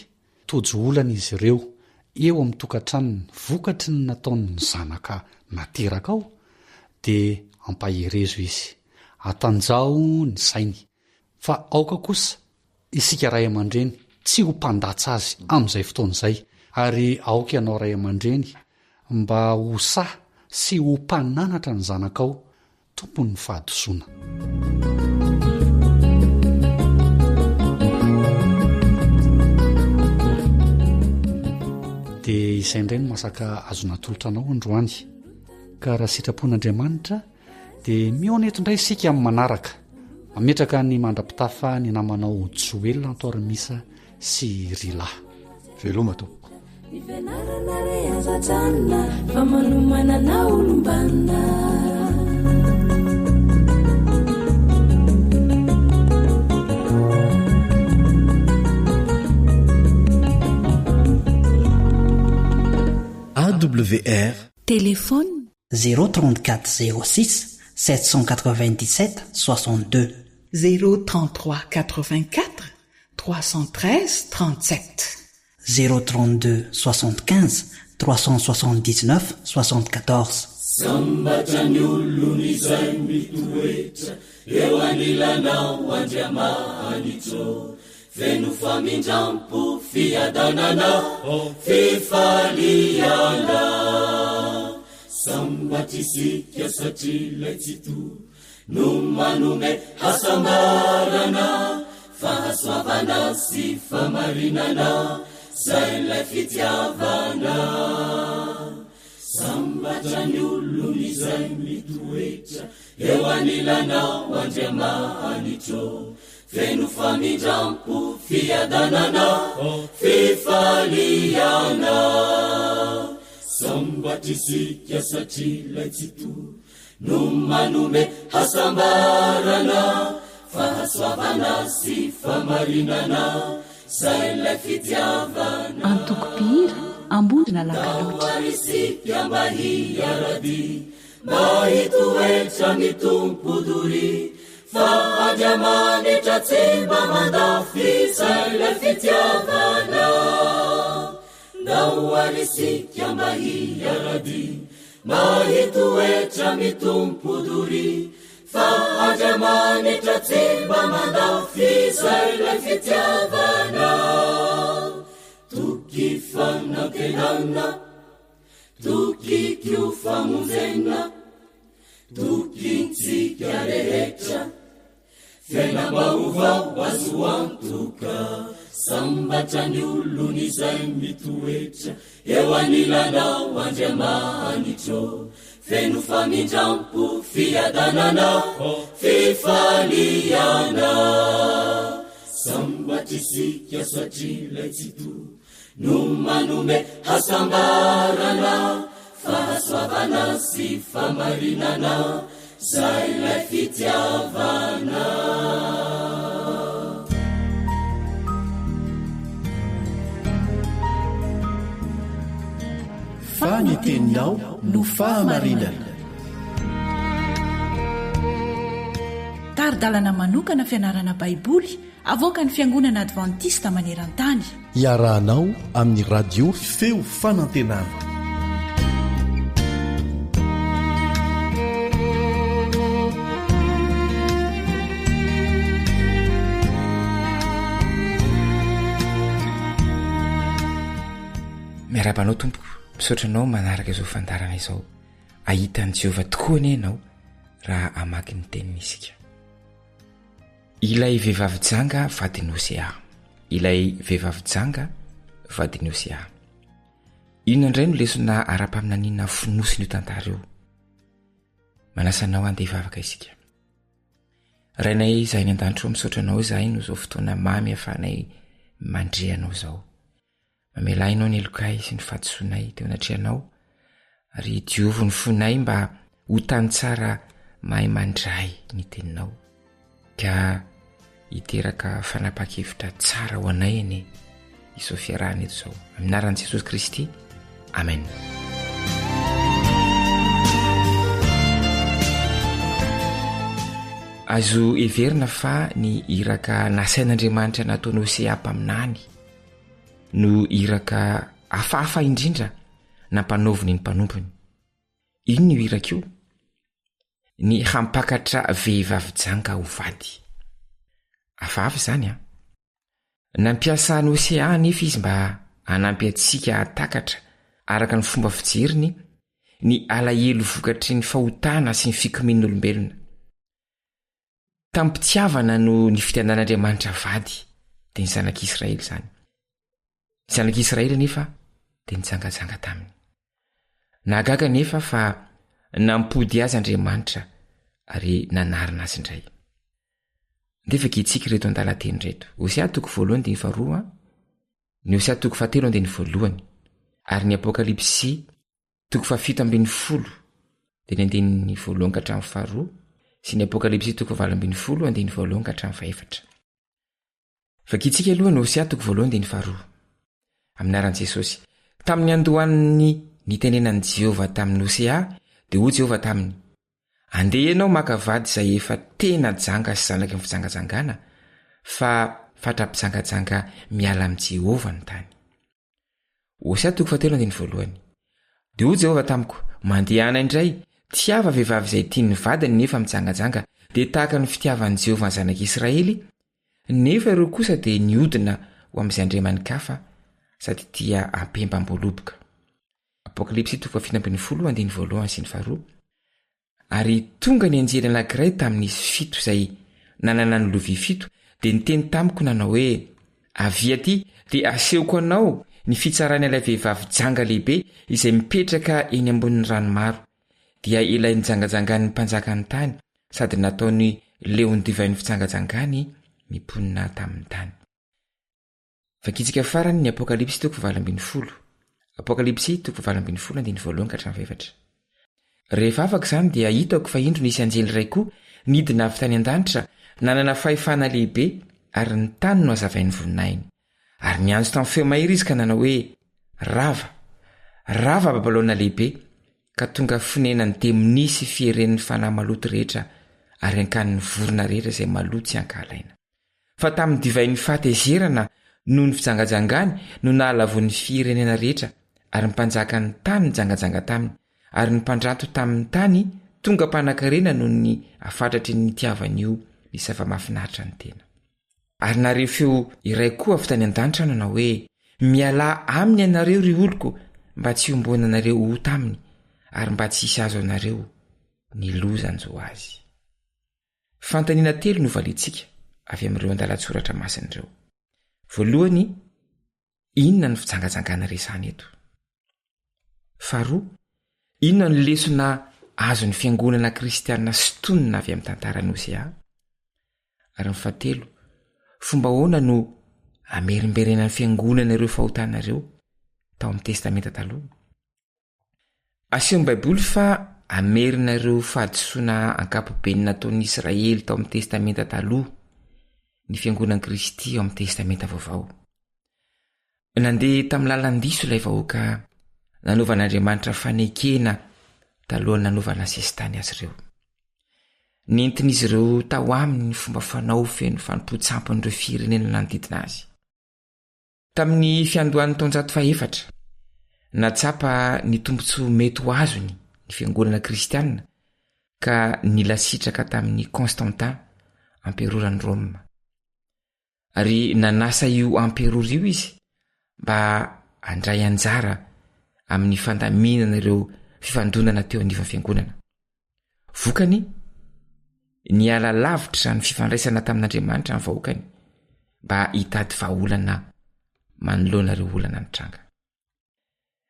tojo olana izy ireo eo amin'ny tokantranony vokatry ny nataony zanaka nateraka ao, dia ampaherezo izy, atanjao ny sainy. Fa aoka kosa isika ray aman-dreny tsy ho mpandatsy azy amin'izay fotoan'izay, ary aoka ianao ray aman-dreny mba ho sah sy ho mpananatra ny zanakao tompony ny fahadosoana. Dia izay indray no masaka azona tolotra anao androany, ka raha sitrapon'Andriamanitra dia mioneto indray isika amin'ny manaraka mametraka ny mandra-pitafa ny namanao Joelantormisa sy Rila. Veloma tompo. Ny fianarana re azajanona fa manomanana olombanina. AWR téléphone 034 06 797 62 033 84 313 37 032 75 379 74. Sambatany olony izay mitoetra eo anilanao Andriamanitro, feno famindrampo fiadanana fifaliana. Sambatisika satria ilay tsito no manome hasambarana, fahasoavana sy famarinana zay ilay fitiavana. Sambatrany olony izay mitoetra eo anilanao Andriamanitro, feno famindrampo fiadanana fifaliana. Sambatisika satria ilay tsito no manome hasambarana, fahasoavana sy famarinana zay ilay fitiavana. Antokopira ambodina lakalotra naoarisika mba hiarady, mba hitoetra mitompodory, fa Andriamanitra tsy mba mandafy zay ilay fitiavana. Naoarisika mba hiarady, mba hitoetra mitompodory, fa Andriamanitra tsy mba mandafy zay ilay fitiavana. Toky fanantenana, toky kio famonjena, toky ntsika rehetra, fiainam-baovao azo antoka. Sambatrany olony izay mitoetra eo anilanao Andriamanitro, feno famindrampo fiadanana fifaliana. Sambatisika satria ilay tsito no manome hasambarana, fahasoavana sy famarinana zay ilay fitiavana. Faniteninao no fahamarinana. Taridalana manokana fianarana baiboly avoaka ny Fiangonana Adventista maneran-tany. Iarahanao amin'ny radio feo fanantenana. miarabanao tompo misaotra anao manaraka izao fandarana izao ahitany Jehovah tokoa anie ianao raha amaky ny teniny isika. Ilay vehivavy janga vadiny Hosea. Ilay vehivavy janga vadiny Hosea. Inona indray no lesona ara-paminaniana fonosiny io tantara io. Manasanao andeha hivavaka isika. Rainay izahay ny an-danitro misaotra anao izahay no izao fotoana mamy ahafahanay mandreanao izao. Mamelainao ny elokay sy ny fahadisoanay teo anatrehanao ary diovy ny fonay mba ho tany tsara mahay mandray ny teninao ka hiteraka fanapa-kevitra tsara ho anay anie izao fiarahana eto izao amin'ny anaran'i Jesosy Kristy. Amen. Azo everina fa ny iraka nasain'Andriamanitra nataony Hosea mpaminany no iraka hafahafa indrindra nampanaoviny ny mpanompony. Ino io iraka io? Ny hampakatra vehivavy janga ho vady. Hafahafa izany a. Nampiasa ny Hosea nefa izy mba hanampy antsika hatakatra araka ny fomba fijeriny ny alahelo vokatry ny fahotana sy ny fikomin'ny olombelona. Tampitiavana no ny fitendan'Andriamanitra vady dia ny zanak'Israely izany. Ny zanak'Israely nefa dia nijangajanga taminy. Nahagaga nefa fa nampody azy Andriamanitra ary nanarina azy indray. Ndefa gitsika reto an-dalateny reto. Hosea 1:2, ny Hosea 7:1 ary ny Apokalipsy 7:20 dia ny 1:1 sy ny Apokalipsy 7:1 Vakitsika aloha ny Hosea 1:1 amin'ny anaran'i Jesosy. Tamin'ny andohan'ny nitenenan'i Jehovah tamin'ny Hosea dia hoy Jehovah taminy: andeha ianao maka vady izay efa tena janga sy zanaky ny fijangajangana fa fatra-pijangajanga miala amin'i Jehovah ny tany. Hosea 1:1 dia hoy Jehovah tamiko: mandehana indray, tiava vehivavy izay tiany vadiny nefa mijangajanga dia tahaka ny fitiavan'i Jehovah ny zanak'Israely, nefa ireo kosa dia niodina ho amin'izay andriamanikafa sady tia ampembam-boaloboka. Apokalipsy 7:1 Ary tonga ny anjely anankiray tamin'izy 7 izay nanana ny lovia 7 dia niteny tamiko nanao hoe: avy aty dia asehoko anao ny fitsarany ilay vehivavy janga lehibe izay mipetraka eny ambonin'ny rano maro, dia ilay nijangajangany mpanjakany tany sady nataony leony divainy fijangajangany miponina tamin'ny tany. Vakitsika farany ny Apokalipsy 7:20. Apokalipsy 7:1 Rehefa afaka izany dia hitako fa indro nisy anjely iray koa nidina avy tany an-danitra, nanana fahefana lehibe ary ny tany no hazavain'ny voninahiny. Ary niantso tamin'ny feo mahery izy ka nanao hoe: rava, rava Babilôna lehibe, ka tonga fonenany dia minisy fieren'ny fanahy maloto rehetra ary ankan'ny vorona rehetra izay maloto tsy hankahalaina. Fa tamin'ny divain'ny fahatezerana noho ny fijangajangany no nahalavon'ny firenena rehetra, ary ny mpanjaka ny tany nijangajanga taminy, ary ny mpandranto tamin'ny tany tonga mpanankarena noho ny afatratry ny tiavan'io ny zava-mahafinaritra ny tena. Ary nareo feo iray koa avy tany an-danitra nanao hoe: miala aminy ianareo ry oloko, mba tsy hombona anareo ho taminy, ary mba tsy hisy azo anareo ny lozany zo azy. Fantaniana telo no valintsika avy amin'ireo andalatsoratra masina ireo. Voalohany, inona ny fijangajangana resahana eto? Faharoa, inona ny lesona azo ny fiangonana kristianina sy tonina avy amin'ny tantaran'ny Hosea? Ary ny fahatelo, fomba ahoana no amerimberena ny fiangonana ireo fahotanareo tao amin'ny testamenta taloha? Asehon'ny Baiboly fa amerina ireo fahadisoana ankapoben'ny nataon'ny Israely tao amin'ny testamenta taloha ny fiangonan'i Kristy ao amin'ny testamenta vaovao. Nandeha tamin'ny lalan-diso ilay vahoaka nanaovan'Andriamanitra fanekena talohany nanaovana sesitany azy ireo. Nentin'izy ireo tao aminy ny fomba fanao feno fanompo-tsampin'ireo firenena nanodidina azy. Tamin'ny fiandohan'ny taonjato faha-4 natsapa ny tombontsoa mety ho azony ny fiangonana kristianina ka nilasitraka tamin'ny Constantin, amperoran'ny Roma. Ary nanasa io amperora io izy mba handray anjara amin'ny fandaminana ireo fifandonana teo anivon'ny fiangonana. Vokany niala lavitra ny fifandraisana tamin'Andriamanitra amin'ny vahoakany mba hitady vahaolana manoloana ireo olana nitranga.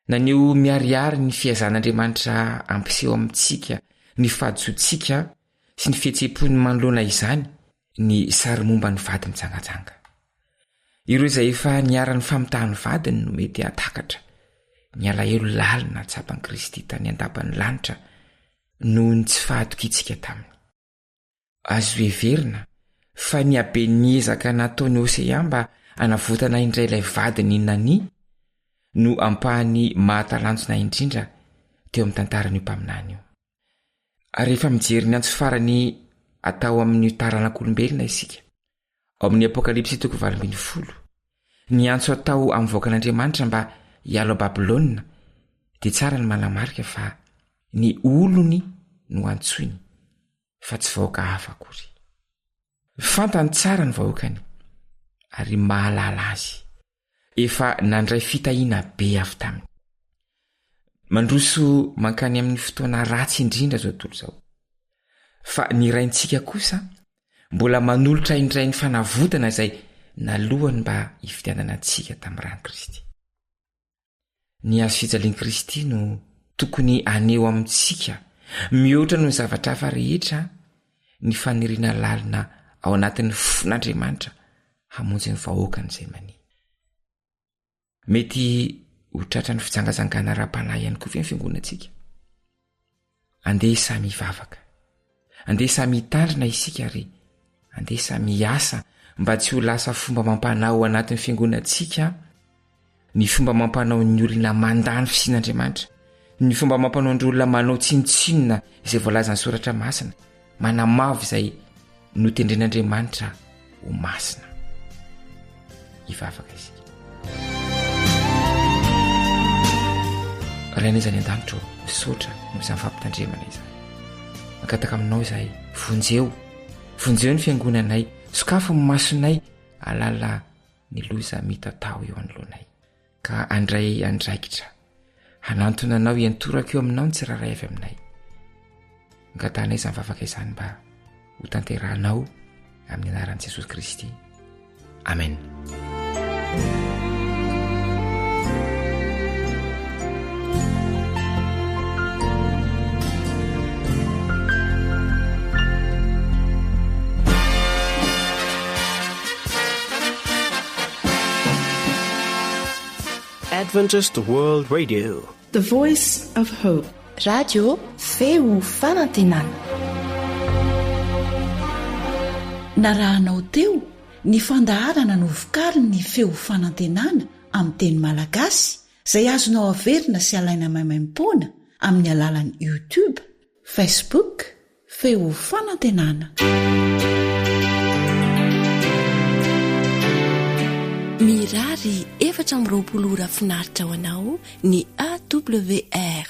Naneo miariary ny fiazan'Andriamanitra ampiseho amintsika ny fahadisoantsika sy ny fihetsepon'ny manoloana izany ny sary momba ny vady mitsangajanga. Ireo izay efa niara-ny famitahan'ny vadiny no mety hatakatra ny alahelo lalina tsapan'i Kristy tany an-dapan'ny lanitra noho ny tsy fahatokitsika taminy. Azo heverina fa ny habe niezaka nataony Hosea mba anavotana indray ilay vadiny Nani no ampahany mahatalanjona indrindra teo amin'ny tantaran'io mpaminany io. Ary rehefa mijery ny antso farany atao amin'ny taranak'olombelona isika ao amin'ny Apokalipsy 20, ny antso atao amin'ny vahoakan'Andriamanitra mba hialo a Babilôna dia tsara ny manamarika fa ny olony no antsoiny fa tsy vahoaka hafa akory. Fantany tsara ny vahoakany ary mahalala azy, efa nandray fitahiana be avy taminy. Mandroso mankany amin'ny fotoana ratsy indrindra zao tontolo zao, fa ny raintsika kosa mbola manolotra indray ny fanavotana izay nalohany mba hifidianana antsika tamin'ny rany Kristy. Ny azo fijalian'i Kristy no tokony aneo amintsika mihoatra noho ny zavatra hafa rehetra ny faniriana lalina ao anatin'ny fon'Andriamanitra hamonjy ny vahoakany izay mania. Mety ho tratra ny fijangazangana ara-panahy ihany koa ny fiangonantsika. Andeha samy hivavaka, andeha samy hitandrina isika ary andeha samy hiasa mba tsy ho lasa fomba mampanao anatin'ny fiangonantsika ny fomba mampanao ny olona mandany fisian'Andriamanitra, ny fomba mampanao ny olona manao tsinotsinona izay voalazany soratra masina, manamavo izay notendren'Andriamanitra ho masina. Hivavaka isika. Raha izany an-danitro misaotra izany fampitandremana izany. Mankataka aminao izahay, vonjeo ny fiangonanay, sokafo ny masonay, alala ny loza mitatao eo anoloanay. Ka andray andraikitra, hanantona anao hiantoraka eo aminao ny tsiraray avy aminay. Ankatanay izany vavaka izany mba ho tanterahanao amin'ny anaran'i Jesosy Kristy. Amen. Adventist World Radio, the voice of hope. Radio feo fanantenana. Narahanao teo ny fandaharana no vokariny ny feo fanantenana amin'ny teny malagasy izay azonao averina sy alaina maimaimpoana amin'ny alalan'ny YouTube, Facebook, feo fanantenana. Mirary 420 ora finaritra ho anao ny AWR